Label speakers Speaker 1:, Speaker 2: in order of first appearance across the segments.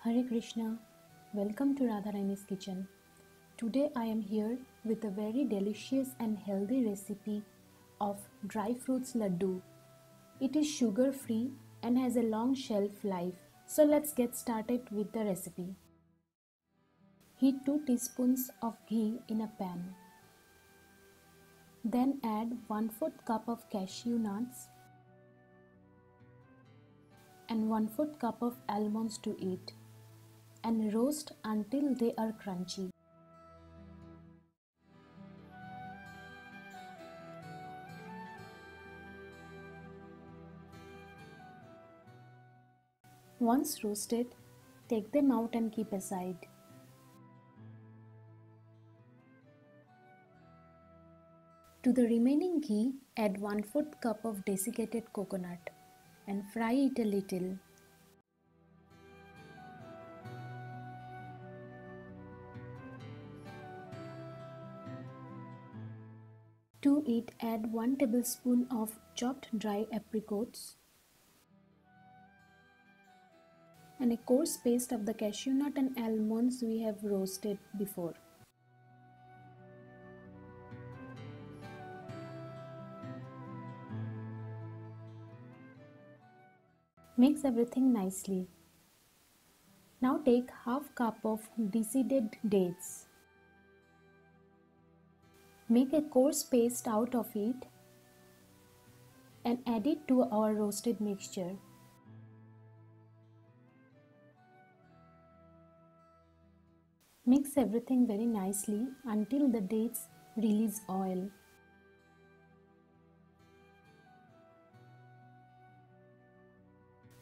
Speaker 1: Hare Krishna, welcome to Radha Rani's kitchen. Today I am here with a very delicious and healthy recipe of dry fruits laddu. It is sugar free and has a long shelf life. So let's get started with the recipe. Heat 2 teaspoons of ghee in a pan. Then add 1/4 cup of cashew nuts and 1/4 cup of almonds to it, and roast until they are crunchy. Once roasted, take them out and keep aside. To the remaining ghee, add 1/4 cup of desiccated coconut and fry it a little. To it, add 1 tablespoon of chopped dry apricots and a coarse paste of the cashew nut and almonds we have roasted before. Mix everything nicely. Now take half cup of deseeded dates. Make a coarse paste out of it and add it to our roasted mixture. Mix everything very nicely until the dates release oil.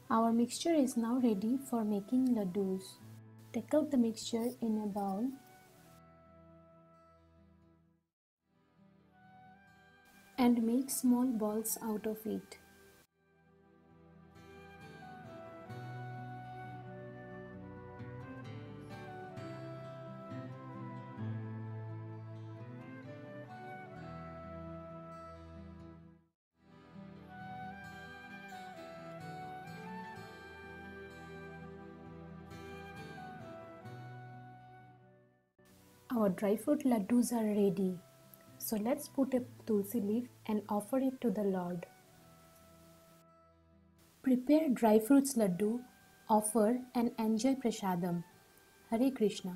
Speaker 1: Our mixture is now ready for making laddus. Take out the mixture in a bowl . And make small balls out of it. Our dry fruit laddus are ready. So let's put a tulsi leaf and offer it to the Lord. Prepare dry fruits laddu, offer and enjoy prasadam. Hare Krishna.